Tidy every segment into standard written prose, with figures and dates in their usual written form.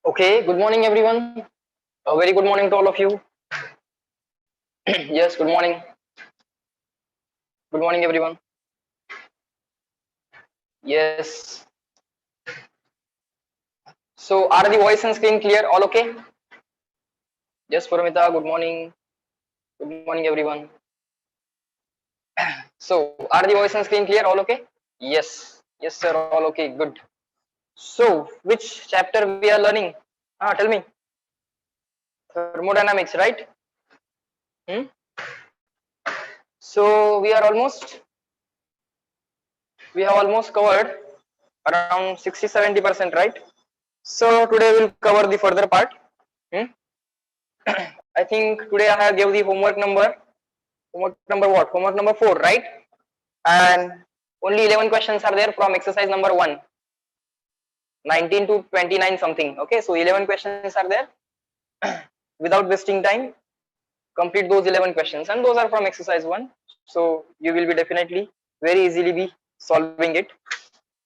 Okay, good morning everyone. A very good morning to all of you. Yes, good morning. Good morning everyone. Yes. So are the voice and screen clear? All okay? Yes, Paramita, good morning. Good morning everyone. So are the voice and screen clear? All okay? Yes. Yes, sir. All okay. Good. So which chapter we are learning? Tell me. Thermodynamics, right? Hmm? So we have almost covered around 60-70%, right? So today we'll cover the further part. Hmm? I think today I have gave the homework number what? Homework number 4, right? And only 11 questions are there from exercise number 1, 19 to 29 something. Okay, so 11 questions are there. Without wasting time, complete those 11 questions, and those are from exercise 1. So you will be definitely very easily be solving it,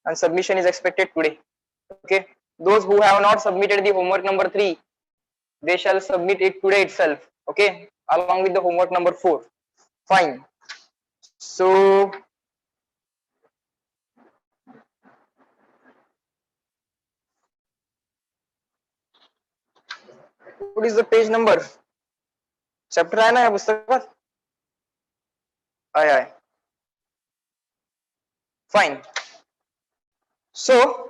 and submission is expected today. Okay, those who have not submitted the homework number 3, they shall submit it today itself. Okay, along with the homework number 4. Fine. So what is the page number? Chapter आहे ना या पुस्तकात? आहे. Fine. So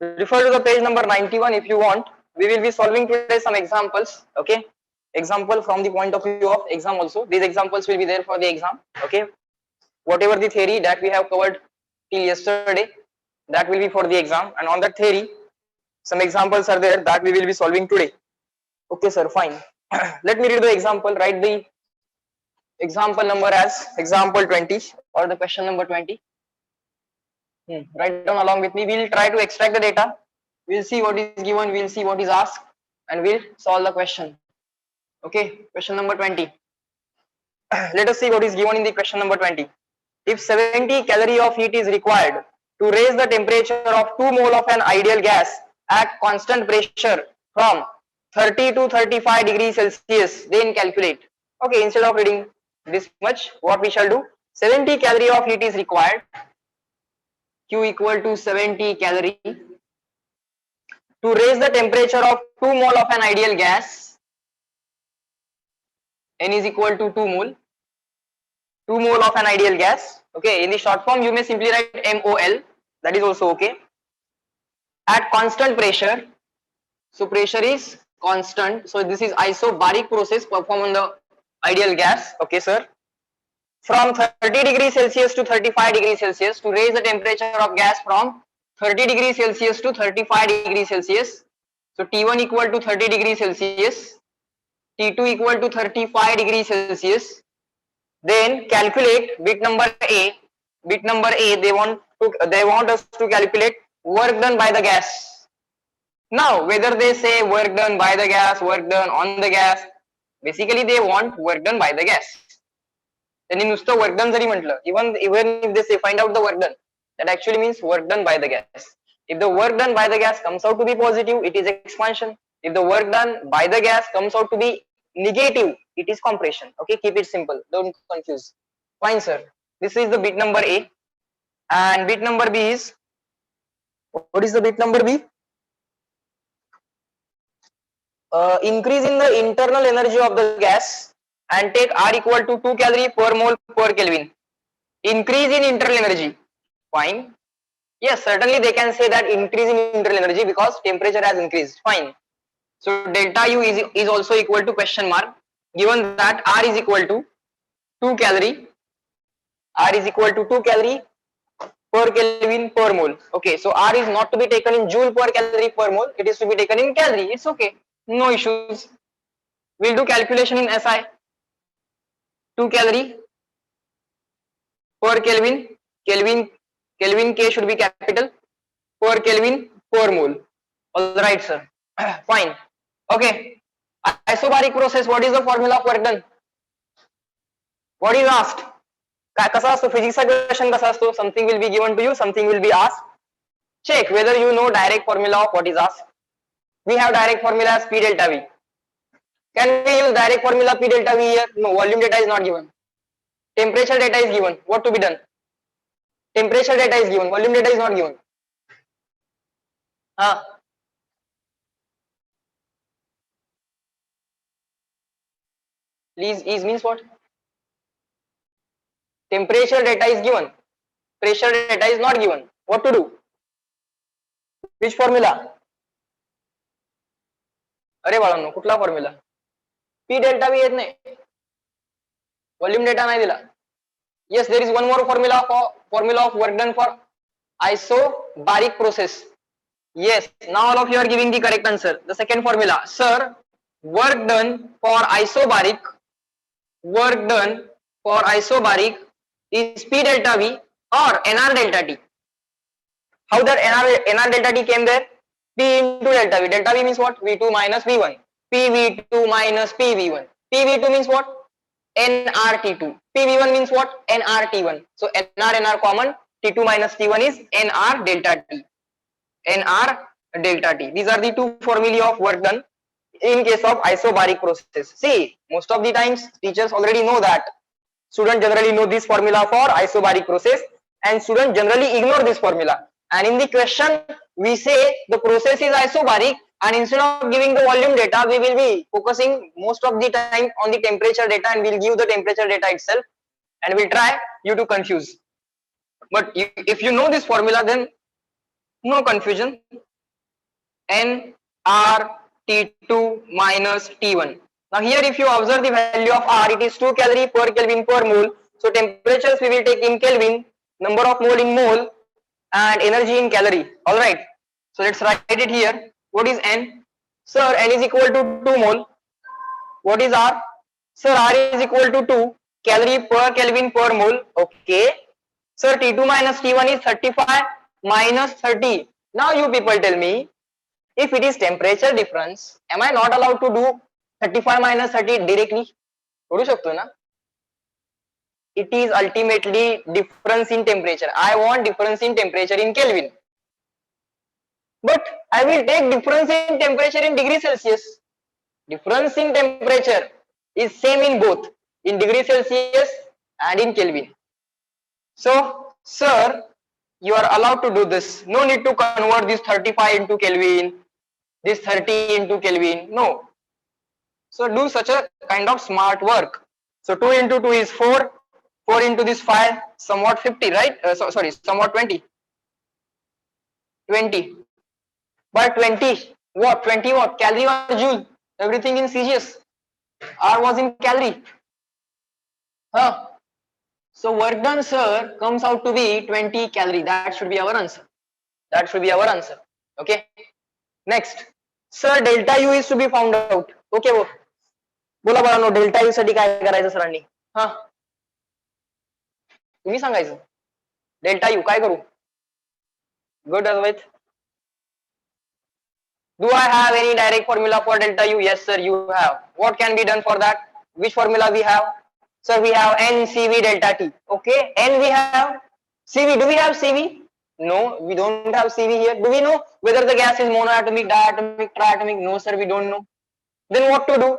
refer to the page number 91 if you want. We will be solving today some examples. Okay, example from the point of view of exam also. These examples will be there for the exam. Okay, whatever the theory that we have covered till yesterday, that will be for the exam, and on that theory some examples are there that we will be solving today. Okay sir, fine. Let me read the example. Write the example number as example 20 or the question number 20. Write down along with me. We'll try to extract the data. We'll see what is given. We'll see what is asked, and we'll solve the question. Okay, question number 20. Let us see what is given in the question number 20. If 70 calorie of heat is required to raise the temperature of 2 mole of an ideal gas at constant pressure from 30 to 35 degrees Celsius, then calculate. Okay, instead of reading this much, what we shall do? 70 calorie of heat is required. Q equal to 70 calorie to raise the temperature of 2 mole of an ideal gas. N is equal to 2 mole. 2 mole of an ideal gas. Okay, in the short form you may simply write MOL. That is also okay. At constant pressure. So pressure is constant. So this is isobaric process performed on the ideal gas. Okay, sir. From 30 degrees Celsius to 35 degrees Celsius to raise the temperature of gas from 30 degrees Celsius to 35 degrees Celsius. So T1 equal to 30 degrees Celsius, T2 equal to 35 degrees Celsius. Then calculate bit number A. Bit number A, they want us to calculate work done by the gas. Now whether they say work done by the gas, work done on the gas, basically they want work done by the gas. त्यांनी नुसतं work done जरी म्हटलं, even if they say find out the work done, that actually means work done by the gas. If the work done by the gas comes out to be positive, it is expansion. If the work done by the gas comes out to be negative, it is compression. Okay, keep it simple, don't confuse. Fine sir, this is the bit number A, and bit number B is, what is the bit number B? Increase in the internal energy of the gas and take R equal to 2 calorie per mole per Kelvin. Increase in internal energy. Fine. Yes, certainly they can say that increase in internal energy because temperature has increased. Fine. So delta U is also equal to question mark. Given that R is equal to 2 calorie, R is equal to 2 calorie per Kelvin per mole. Okay, so R is not to be taken in joule per calorie per mole. It is to be taken in calorie. It's okay. No issues. We'll do calculation in SI. 2 calorie per Kelvin. Kelvin K should be capital. Per Kelvin per mole. All right, sir. Fine. Okay. Isobaric process. What is the formula of work done? What is asked? कसा असतो फिजिक्सचा question कसा असतो? Something will be given to you, something will be asked. check whether you know direct formula of what is asked. We have direct formula as P delta V. Can we use direct formula P delta V here? No, volume data is not given. Temperature data is given. What to be done? Temperature data is given. Volume data is not given. Please, is means what? Temperature data is given. Pressure data is not given. What to do? Which formula? अरे बाळांनो कुठला formula? P delta V येत नाही. Volume data नाही दिला. Yes, there is one more formula of work done for isobaric process. Yes, now all of you are giving the correct answer. The second formula, sir, work done for isobaric is P delta V or NR delta T. How that NR delta T came there? P into delta V. Delta V means what? V2 minus V1. PV2 minus PV1. PV2 means what? nRT2. PV1 means what? nRT1. So NR common. T2 minus T1 is NR delta T. NR delta T. These are the two formulae of work done in case of isobaric process. See, most of the times teachers already know that. Students generally know this formula for isobaric process and students generally ignore this formula. And in the question, we say the process is isobaric, and instead of giving the volume data, we will be focusing most of the time on the temperature data and we'll give the temperature data itself and we'll try you to confuse. But if you know this formula, then no confusion. nRT2 minus T1. Now here if you observe the value of R, it is 2 calorie per Kelvin per mole. So temperatures we will take in Kelvin, number of mole in mole, and energy in calorie. Alright. So let's write it here. What is N? Sir, N is equal to 2 mole. What is R? Sir, R is equal to 2 calorie per Kelvin per mole. Okay. Sir, T2 minus T1 is 35 minus 30. Now you people tell me, if it is temperature difference, am I not allowed to do 35 minus 30 directly? करू शकतो ना? It is ultimately difference in temperature. I want difference in temperature in Kelvin. But I will take difference in temperature in degree Celsius. Difference in temperature is same in both, in degree Celsius and in Kelvin. So, sir, you are allowed to do this. No need to convert this 35 into Kelvin, this 30 into Kelvin. No. So do such a kind of smart work. So 2 into 2 is 4. 4 into this 5, somewhat 50, right? Sorry, somewhat 20. 20. But 20, what? 20 what? Calorie or joule? Everything in CGS. R was in calorie. Huh? So work done, sir, comes out to be 20 calorie. That should be our answer. That should be our answer. Okay. Next. Sir, delta U is to be found out. Okay, बोला बाळांनो, delta U साठी काय करायचं सरांनी? हा, तुम्ही सांगायचं. Delta U काय करू? Good, Advait. Do I have any direct formula for delta U? Yes, sir, you have. What can be done for that? Which formula we have? Sir, we have NCV delta T. Okay, N we have. CV, do we have CV? No, we don't have CV here. Do we know whether the gas is monoatomic, diatomic, triatomic? No, sir, we don't know. Then what to do?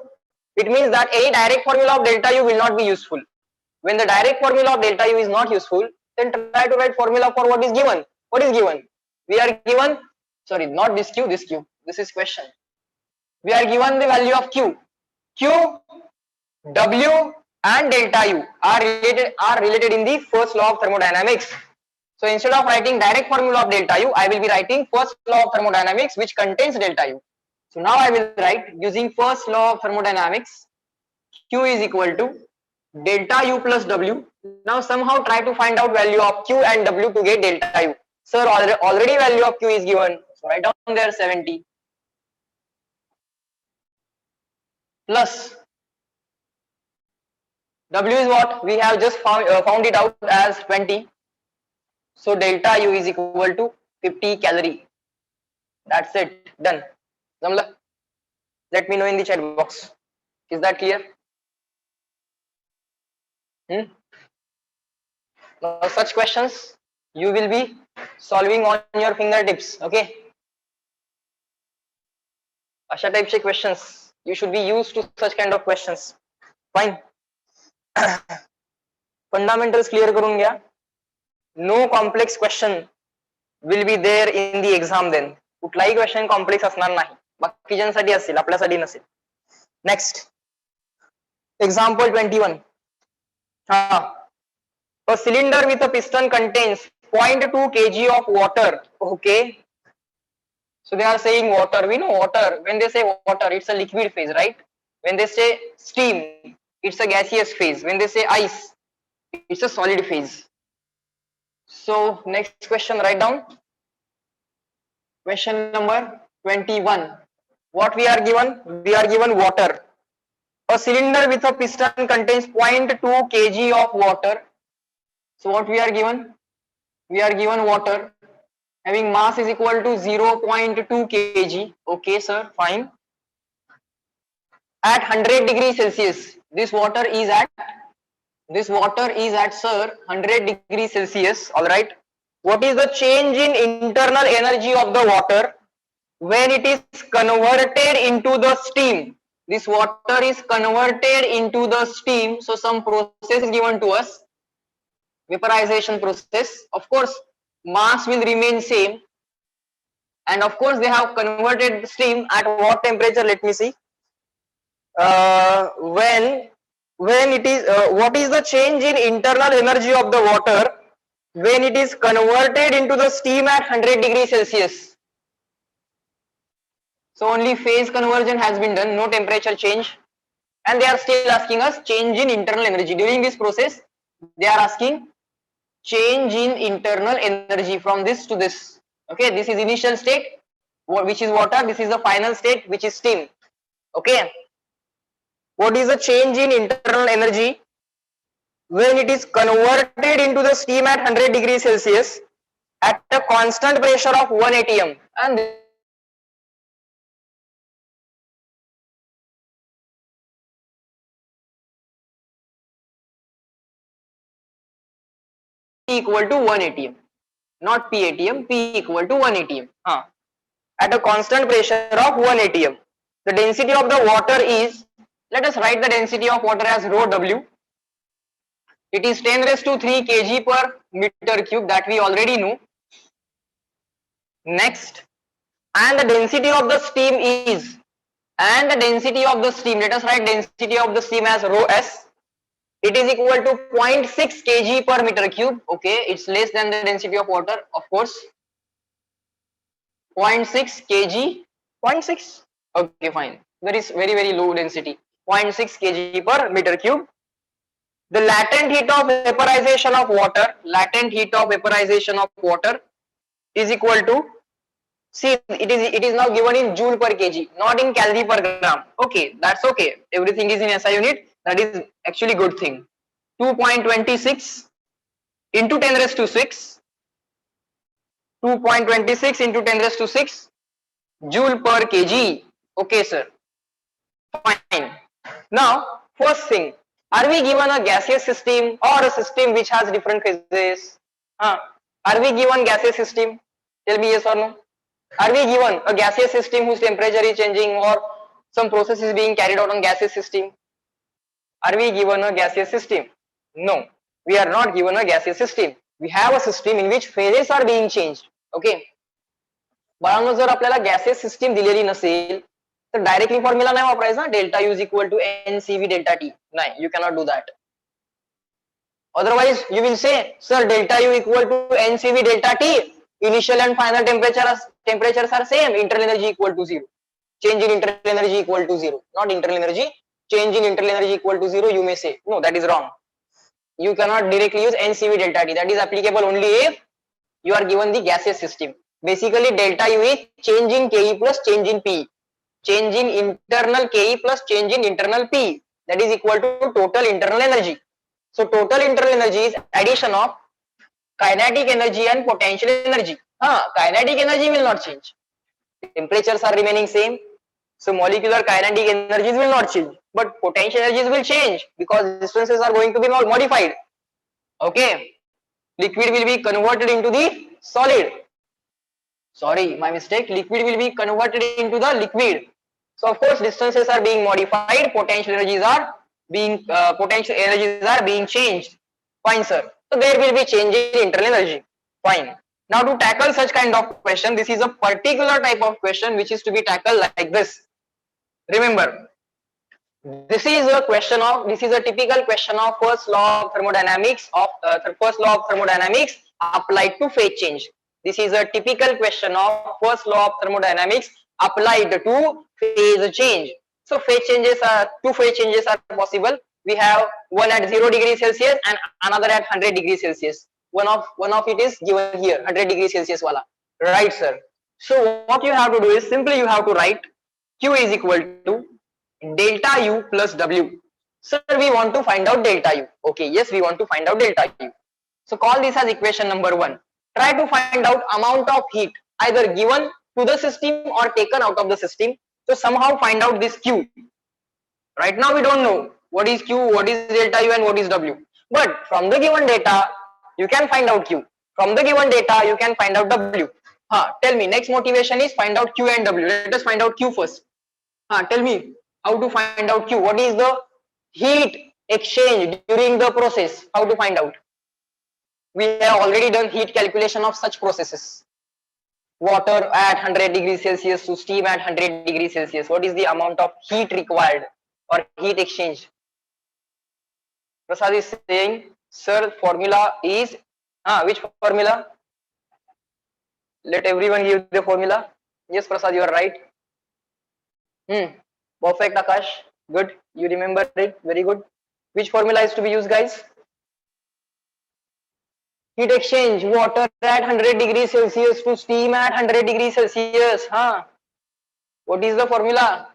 It means that any direct formula of delta U will not be useful. When the direct formula of delta U is not useful, then try to write formula for what is given. What is given? We are given, sorry, not this Q, this Q. This is question. We are given the value of Q. Q, W and delta U are related in the first law of thermodynamics. So instead of writing direct formula of delta U, I will be writing first law of thermodynamics which contains delta U. So now I will write using first law of thermodynamics, Q is equal to delta U plus W. Now somehow try to find out value of Q and W to get delta U. Sir, already value of Q is given. So write down there 70 plus W is what? We have just found it out as 20. So delta U is equal to 50 calorie. That's it. Done. Zamla. Let me know in the chat box. Is that clear? Now such questions you will be solving on your fingertips. Okay, अशा टाइपचे questions you should be used to such kind of questions. Fine. Fundamentals clear करून घ्या. No complex question will be there in the exam then. कुठलाही question complex असणार नाही, बाकीच्यांसाठी असेल, आपल्यासाठी नसेल. Next example 21. A cylinder with a piston contains 0.2 kg of water. Okay, so they are saying water. We know water. When they say water, it's a liquid phase, right? When they say steam, it's a gaseous phase. When they say ice, it's a solid phase. So next question, write down. Question number 21. What we are given? We are given water. A cylinder with a piston contains 0.2 kg of water. So what we are given? We are given water having mass is equal to 0.2 kg. Okay, sir, fine. At 100 degrees Celsius, this water is at sir 100 degrees Celsius. All right. What is the change in internal energy of the water when it is converted into the steam? This water is converted into the steam. So some process is given to us, vaporization process. Of course, mass will remain same, and of course they have converted steam at what temperature? Let me see. When it is what is the change in internal energy of the water when it is converted into the steam at 100 degrees Celsius? So only phase conversion has been done, no temperature change, and they are still asking us change in internal energy. During this process they are asking change in internal energy from this to this. Okay, this is initial state, which is water. This is the final state, which is steam. Okay, what is the change in internal energy when it is converted into the steam at 100 degrees Celsius at a constant pressure of 1 atm? And P equal to 1 atm, not P atm, P equal to 1 atm. At a constant pressure of 1 atm, the density of the water is, let us write the density of water as rho W. It is 10 raised to 3 kg per meter cube, that we already know. Next, and the density of the steam is, and the density of the steam, let us write density of the steam as rho S. It is equal to 0.6 kg per meter cube. Okay, it's less than the density of water, of course. 0.6 kg, 0.6. Okay, fine. That is very, very low density. 0.6 kg per meter cube. The latent heat of vaporization of water, is equal to, see, it is now given in joule per kg, not in calorie per gram. Okay, that's okay. Everything is in SI unit. That is actually good thing. 2.26 into 10 raised to 6. 2.26 into 10 raised to 6 joule per kg. Okay, sir. Fine. Now, first thing, are we given a gaseous system or a system which has different phases? Are we given gaseous system? Tell me yes or no. Are we given a gaseous system whose temperature is changing or some process is being carried out on gaseous system? Are we given a gaseous system? No, we are not given a gaseous system. We have a system in which phases are being changed. Okay. बाळांनो, जर आपल्याला gases system दिलेली नसेल तर directly formula नाही वापरायचा, delta u is equal to n C v delta T. नाही, you cannot do that. Otherwise you will say, sir, delta U equal to NCV delta T, initial and final temperatures are same, internal energy equal to 0, change in internal energy equal to 0, not internal energy, change in internal energy equal to 0. You may say, no, that is wrong. You cannot directly use NCV delta T. That is applicable only if you are given the gaseous system. Basically delta U is change in KE plus change in P, change in internal KE plus change in internal P, that is equal to total internal energy. So total internal energy is addition of kinetic energy and potential energy. Kinetic energy will not change. Temperatures are remaining same. So molecular kinetic energies will not change, but potential energies will change because distances are going to be modified. Okay. liquid will be converted into the solid. Sorry, my mistake. Liquid will be converted into the liquid. So of course distances are being modified, potential energies are being changed. Fine, sir. So there will be change in internal energy. Fine. Now to tackle such kind of question, this is a particular type of question which is to be tackled like this. Remember, this is a typical question of first law of thermodynamics applied to phase change. This is a typical question of first law of thermodynamics applied to phase change. So two phase changes are possible. We have one at 0 degrees Celsius and another at 100 degrees Celsius. One of it is given here, 100 degrees Celsius wala. Right, sir. So what you have to do is simply you have to write Q is equal to delta U plus W. Sir, we want to find out delta U. Okay, yes, we want to find out delta U. So call this as equation number 1. Try to find out amount of heat either given to the system or taken out of the system. So somehow find out this Q. Right now we don't know what is Q, what is delta U and what is W. But from the given data, you can find out Q. From the given data, you can find out W. Tell me, next motivation is find out Q and W. Let us find out Q first. Tell me how to find out Q. What is the heat exchange during the process? How to find out? We have already done heat calculation of such processes. Water at 100 degrees Celsius to steam at 100 degrees Celsius. What is the amount of heat required or heat exchange? Prasad is saying, sir, formula is, which formula? Let everyone give the formula. Yes, Prasad, you are right. Perfect, Akash. Good. You remember it. Very good. Which formula is to be used, guys? Heat exchange. Water at 100 degrees Celsius to steam at 100 degrees Celsius. What is the formula?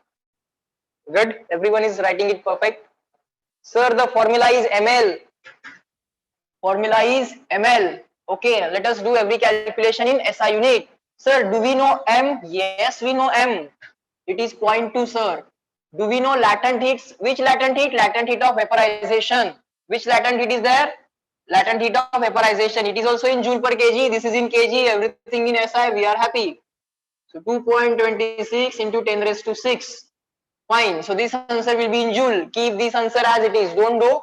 Good. Everyone is writing it perfect. Sir, the formula is ml. Formula is ml. Okay. Let us do every calculation in SI unit. Sir, do we know m? Yes, we know m. It is 0.2, sir. Do we know latent heats? Which latent heat? Latent heat of vaporization. Which latent heat is there? Latent heat of vaporization. It is also in joule per kg. This is in kg. Everything in SI. We are happy. So 2.26 into 10 raised to 6. Fine. So this answer will be in joule. Keep this answer as it is. Don't do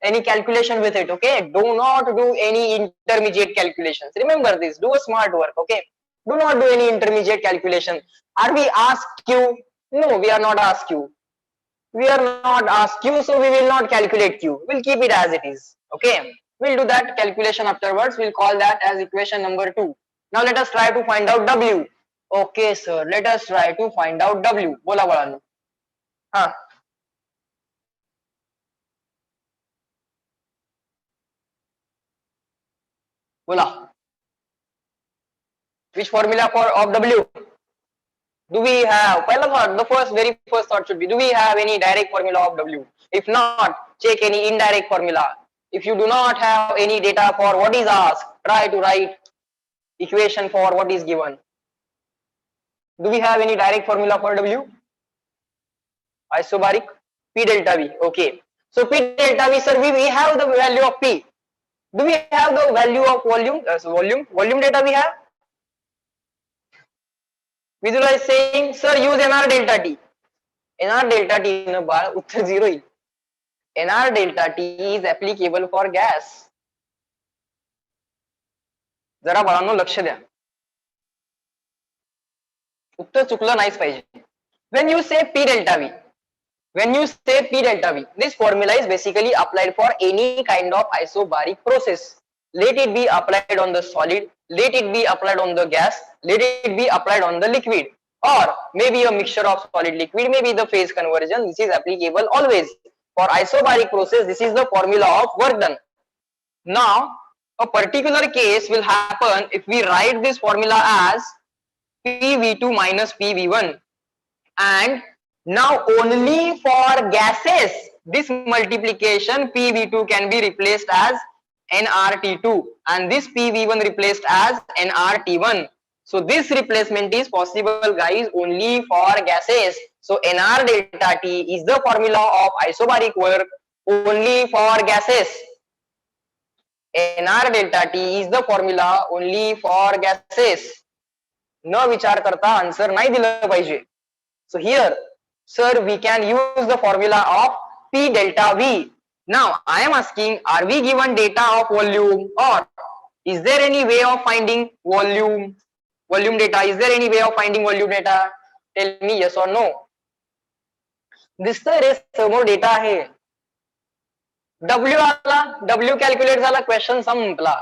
any calculation with it. Okay. Do not do any intermediate calculations. Remember this. Do a smart work. Okay. Do not do any intermediate calculation. Are we asked Q? No, we are not asked Q. We are not asked Q, so we will not calculate Q. We'll keep it as it is. Okay. We'll do that calculation afterwards. We'll call that as equation number 2. Now let us try to find out W. Okay, sir. Let us try to find out W. Bola balanu. Bola. Which formula of W? Do we have, very first thought should be, do we have any direct formula of W? If not, check any indirect formula. If you do not have any data for what is asked, try to write equation for what is given. Do we have any direct formula for W? Isobaric? P delta V. Okay. So P delta V, sir, we have the value of P. Do we have the value of volume? Volume data we have? Visualize saying, sir, use NR delta T. NR delta T na बाळ उत्तर 0 येईल. NR delta T is applicable for gas. जरा बाळांनो लक्ष द्या. उत्तर चुकलं नाहीच पाहिजे. When you say P delta V, this formula is basically applied for any kind of isobaric process. Let it be applied on the solid, let it be applied on the gas, let it be applied on the liquid, or maybe a mixture of solid liquid, maybe the phase conversion. This is applicable always. For isobaric process, this is the formula of work done. Now, a particular case will happen if we write this formula as PV2 minus PV1, and now only for gases this multiplication PV2 can be replaced as nRT2 and this PV1 replaced as nRT1. So this replacement is possible, guys, only for gases. So NR delta T is the formula of isobaric work only for gases. nr delta t is the formula only for gases. न विचार करता answer नाही दिलं पाहिजे. So here, sir, we can use the formula of P delta V. Now I am asking, are we given data of volume, or is there any way of finding volume data? Is there any way of finding volume data? Tell me yes or no. दिसतंय रे समोर data आहे. W आला, W calculate झाला, question संपला.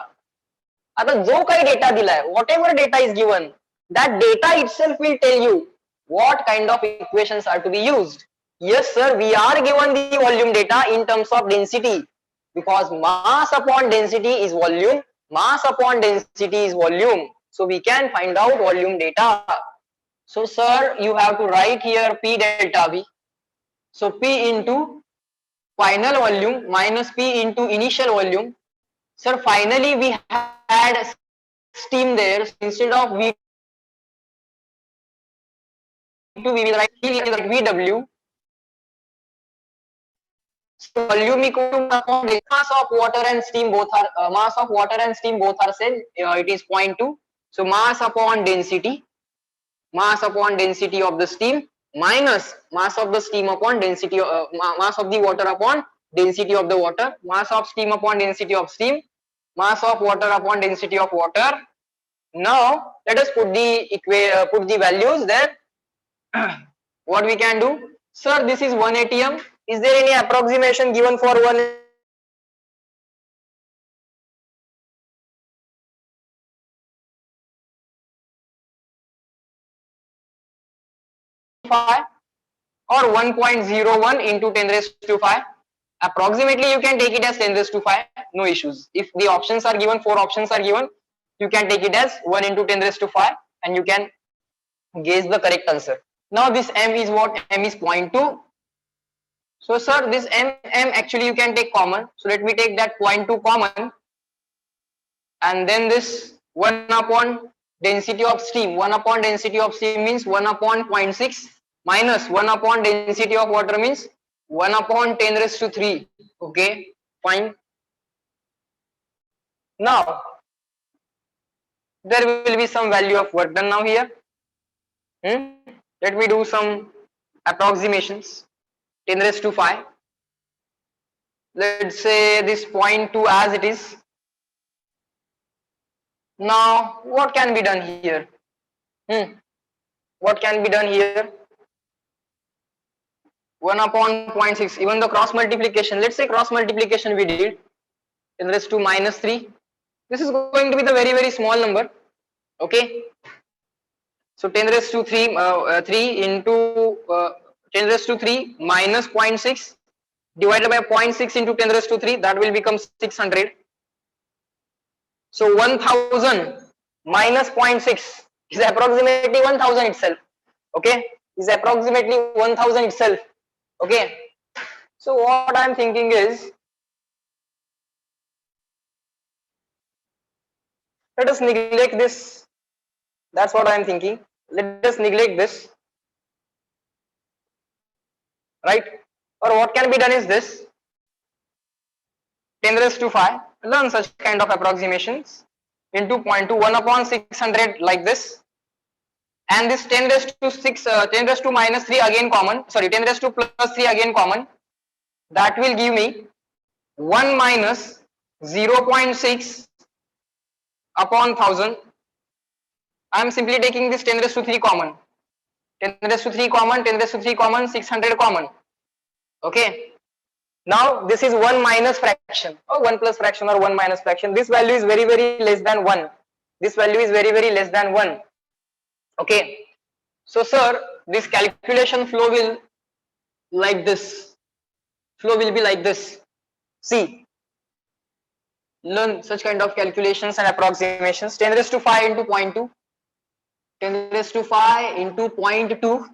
आता जो काही डेटा दिलाय, what ever data is given, that data itself will tell you what kind of equations are to be used. Yes sir, we are given the volume data in terms of density, because mass upon density is volume, mass upon density is volume, so we can find out volume data. So sir, you have to write here P delta V. So P into final volume minus P into initial volume. Sir, finally we had steam there, so instead of V2 we will write VW. So volume equal to mass of water and steam both are mass of water and steam both are same. It is 0.2. So mass upon density of the steam minus mass of the steam upon density mass of the water upon density of the water, mass of steam upon density of steam, mass of water upon density of water. Now let us put the values there. What we can do, sir, this is 1 atm. Is there any approximation given for 1 or 1.01 into 10 raised to 5? Approximately you can take it as 10 raised to 5, no issues. If the options are given, 4 options are given, you can take it as 1 into 10 raised to 5 and you can guess the correct answer. Now this m is what? M is 0.2. So sir, this m actually you can take common. So let me take that 0.2 common, and then this 1 upon density of steam. 1 upon density of steam means 1 upon 0.6 minus 1 upon density of water means 1 upon 10 raised to 3. Okay, fine. Now there will be some value of work done now here. Let me do some approximations. 10 raised to 5. Let's say this 0.2 as it is. Now what can be done here? What can be done here? 1 upon 0.6, even the cross multiplication, let's say cross multiplication we did, 10 raised to minus 3. This is going to be the very small number. Okay, so 10 raised to 3 into 10 raised to 3 minus 0.6 divided by 0.6 into 10 raised to 3, that will become 600. So 1000 minus 0.6 is approximately 1000 itself. Okay, is approximately 1000 itself. Okay, so what I am thinking is, let us neglect this. That's what I am thinking. Let us neglect this, right? Or what can be done is this: 10 raised to 5. Learn such kind of approximations into 0.2, 1 upon 600 like this, and this 10 raised to 6, 10 raised to minus 3 again common. Sorry, 10 raised to plus 3 again common. That will give me 1 minus 0.6 upon 1000. I am simply taking this 10 raised to 3 common. 10 raised to 3 common, 10 raised to 3 common, 600 common. Okay. Now this is 1 minus fraction, or 1 plus fraction, or 1 minus fraction. This value is very less than 1. This value is very less than 1. Okay. So sir, this calculation flow will like this. Flow will be like this. See, learn such kind of calculations and approximations. 10 raised to 5 into 0.2. 10 raised to 5 into 0.2.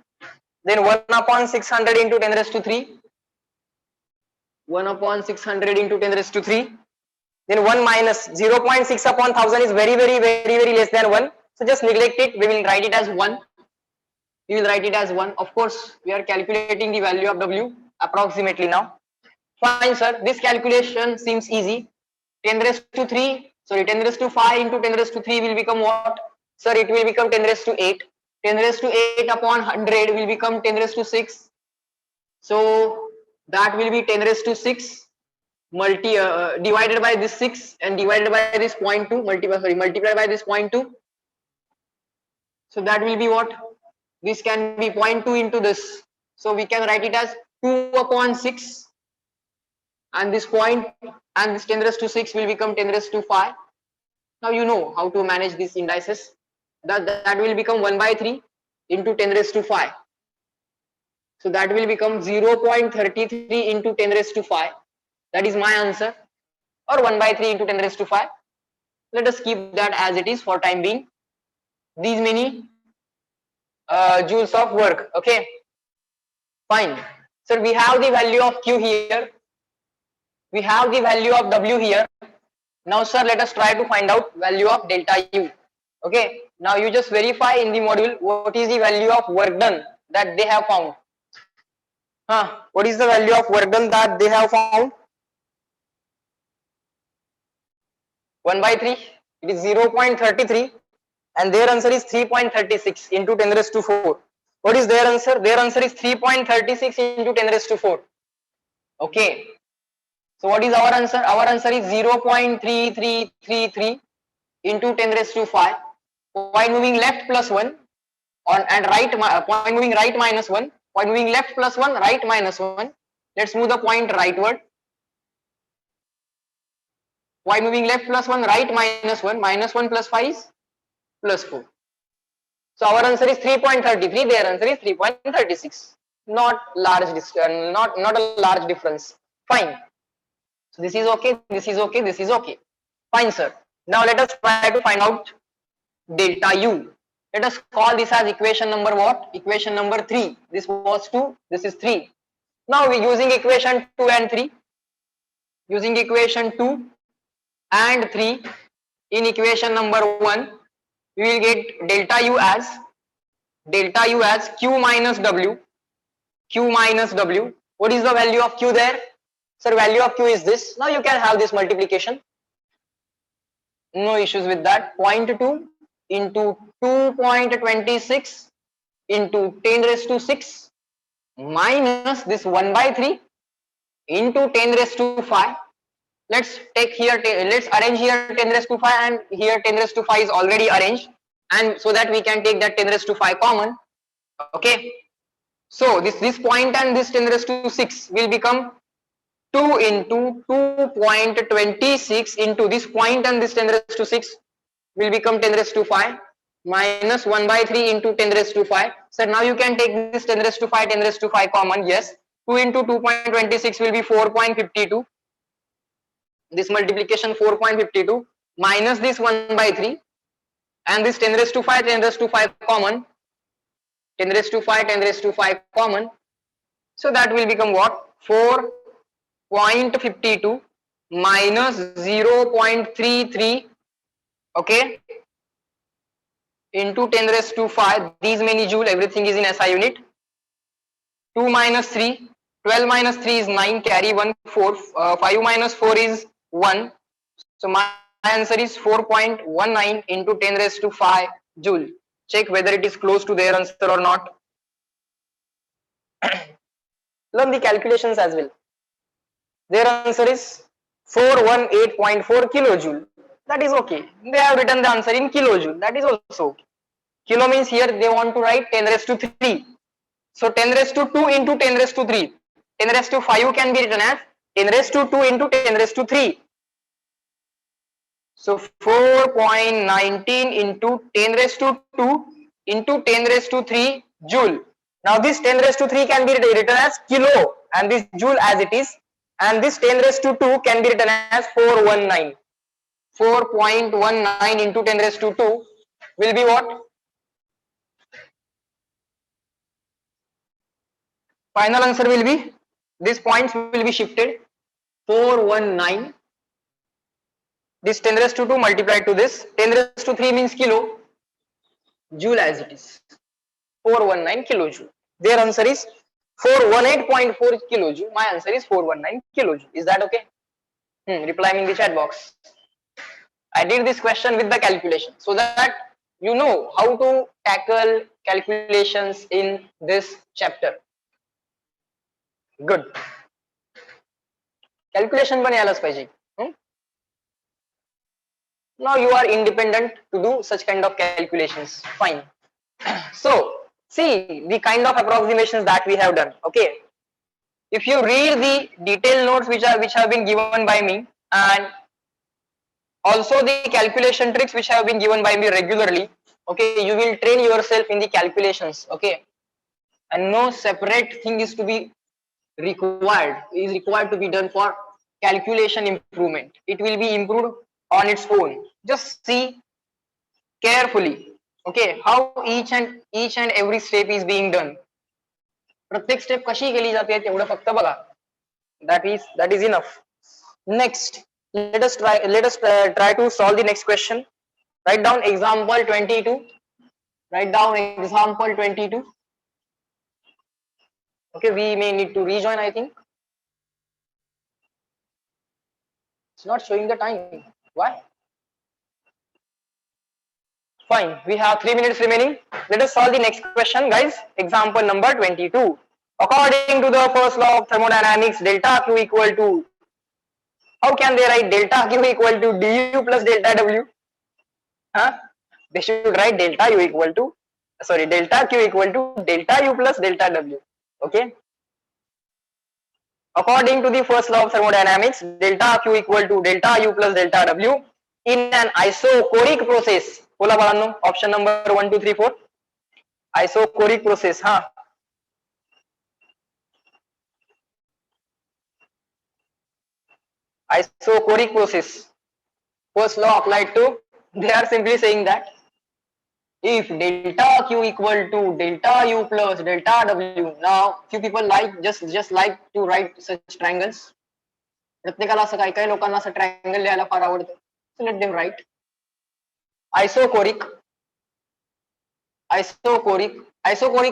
Then 1 upon 600 into 10 raised to 3. 1 upon 600 into 10 raised to 3. Then 1 minus 0.6 upon 1000 is very less than 1. So just neglect it. We will write it as 1. We will write it as 1. Of course, we are calculating the value of W approximately now. Fine, sir. This calculation seems easy. 10 raised to 3, sorry, 10 raised to 5 into 10 raised to 3 will become what? Sir, it will become 10 raised to 8. 10 raised to 8 upon 100 will become 10 raised to 6. So that will be 10 raised to 6 divided by this 6 and divided by this 0.2 multiplied by this 0.2. So that will be what? This can be 0.2 into this. So we can write it as 2 upon 6, and this point and this 10 raised to 6 will become 10 raised to 5. Now you know how to manage these indices. That will become 1 by 3 into 10 raised to 5. So that will become 0.33 into 10 raised to 5. That is my answer, or 1 by 3 into 10 raised to 5. Let us keep that as it is for time being. These many joules of work. Okay, fine. So we have the value of Q here. We have the value of W here. Now sir, let us try to find out value of delta U. Okay, now you just verify in the module what is the value of work done that they have found. What is the value of work done that they have found? 1 by 3, it is 0.33, and their answer is 3.36 into 10 raised to 4. What is their answer? Their answer is 3.36 into 10 raised to 4. Okay. So what is our answer? Our answer is 0.3333 into 10 raised to 5. Point moving left plus 1 and right, point moving right minus 1. Point moving left plus 1, right minus 1. Let's move the point rightward. Point moving left plus 1, right minus 1. Minus 1 plus 5 is plus 4. So our answer is 3.33. Their answer is 3.36. Not large, not a large difference. Fine. So this is okay. This is okay. This is okay. Fine, sir. Now let us try to find out delta U. Let us call this as equation number what? Equation number 3. This was 2. This is 3. Now we using equation 2 and 3. Using equation 2 and 3 in equation number 1, we will get delta U as Q minus W. Q minus W. What is the value of Q there? Sir, value of Q is this. Now you can have this multiplication. No issues with that. 0.2 into 2.26 into 10 raised to 6 minus this 1 by 3 into 10 raised to 5. Let's take here, let's arrange here 10 raised to 5, and here 10 raised to 5 is already arranged, and so that we can take that 10 raised to 5 common. Okay, so this point and this 10 raised to 6 will become 2 into 2.26 into this point and this 10 raised to 6 will become 10 raised to 5 minus 1 by 3 into 10 raised to 5. So now you can take this 10 raised to 5, 10 raised to 5 common. Yes, 2 into 2.26 will be 4.52. This multiplication 4.52 minus this 1 by 3 and this 10 raised to 5, 10 raised to 5 common. 10 raised to 5, 10 raised to 5 common. So that will become what? 4.52 minus 0.33, okay, into 10 raised to 5. These many joule, everything is in SI unit. 2 minus 3, 12 minus 3 is 9, carry 1, 4, 5 minus 4 is 1. So my answer is 4.19 into 10 raised to 5 joule. Check whether it is close to their answer or not. Learn the calculations as well. Their answer is 418.4 kilojoule. That is okay. They have written the answer in kilojoule. That is also okay. Kilo means here they want to write 10 raised to 3. So 10 raised to 2 into 10 raised to 3. 10 raised to 5 can be written as 10 raised to 2 into 10 raised to 3. So 4.19 into 10 raised to 2 into 10 raised to 3 joule. Now this 10 raised to 3 can be written as kilo and this joule as it is, and this 10 raised to 2 can be written as 419. 4.19 into 10 raised to 2 will be what? Final answer will be, these points will be shifted. 419. This 10 raised to 2 multiplied to this 10 raised to 3 means kilo, joule as it is, 419 kilojoule. Their answer is 418.4 kilojoule. My answer is 419 kilojoule. Is that okay? Reply me in the chat box. I did this question with the calculation so that you know how to tackle calculations in this chapter. Good. Calculation पण यायलाच पाहिजे. Now you are independent to do such kind of calculations. Fine. So see the kind of approximations that we have done. Okay. If you read the detailed notes which have been given by me, and also the calculation tricks which have been given by me regularly, okay, you will train yourself in the calculations. Okay, and no separate thing is required to be done for calculation improvement. It will be improved on its own. Just see carefully, okay, how each and every step is being done. प्रत्येक step कशी केली जाते तेवढं फक्त बघा. That is enough. Next, let us try to solve the next question. Write down example 22. Write down example 22. Okay, we may need to rejoin, I think. It's not showing the time. Why? Fine, we have 3 minutes remaining. Let us solve the next question, guys. Example number 22. According to the first law of thermodynamics, delta Q equal to, how can they write delta Q equal to du plus delta W? Huh? They should write delta Q equal to delta U plus delta W. Okay. According to the first law of thermodynamics, delta Q equal to delta U plus delta W in an isochoric process. बोला बाळांनो, option number 1, 2, 3, 4. Isochoric process. Isochoric process. First law applied to. They are simply saying that if delta Q equal to delta U plus delta W. Now few people just like to write such triangles. प्रत्येकाला असं काही लोकांना असं triangle लिहायला फार आवडतं. So let them write. Isochoric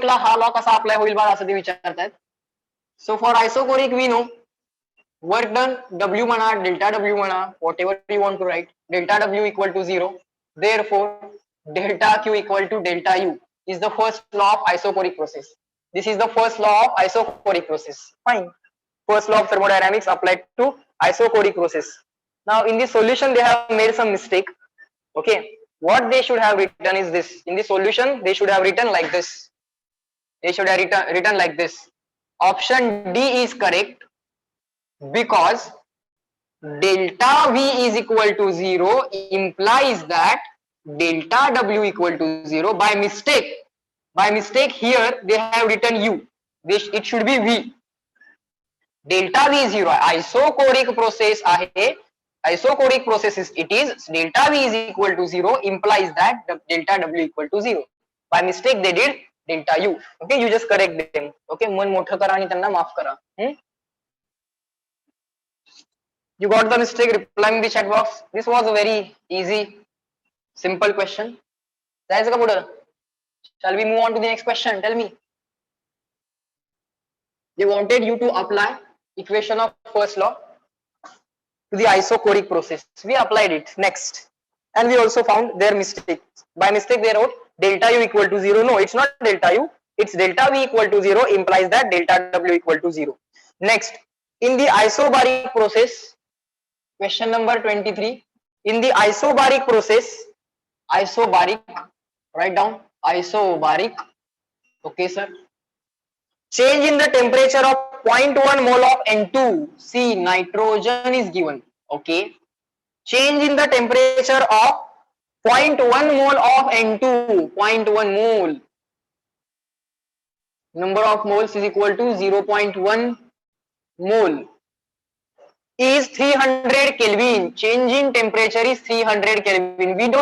ला हा law कसा apply होईल बघा असं ते विचारतात. So for isochoric we know work done W म्हणा, delta W म्हणा, whatever you want to write, delta W equal to 0. Therefore delta Q equal to delta U is the first law of isochoric process. This is the first law of isochoric process. Fine. First law of thermodynamics applied to isochoric process. Now in the solution they have made some mistake. Okay, what they should have written is this. In the solution they should have written like this. They should have written like this. Option D is correct because delta V is equal to 0 implies that delta W equal to 0. By mistake here they have written U. It should be V. Delta V is 0. Isochoric process isochoric process it is delta V is equal to 0 implies that the delta W equal to 0. By mistake they did delta U. Okay, you just correct them. Okay, मन मोठं करा आणि त्यांना माफ करा. You got the mistake? Reply in the chat box. This was a very easy, simple question. Shall we move on to the next question? Tell me. They wanted you to apply equation of first law to the isochoric process. We applied it. Next. And we also found their mistake. By mistake they wrote delta U equal to 0. No, it's not delta U. It's delta V equal to 0 implies that delta W equal to 0. Next. In the isobaric process, question number 23. In the isobaric process, write down isobaric. Okay, sir. Change in the temperature of 0.1 mole of N2. See, nitrogen is given. Okay. Change in the temperature of 0.1 mole of N2. 0.1 mole. Number of moles is equal to 0.1 mole. Is 300 Kelvin. Change in temperature is 300 Kelvin. We don't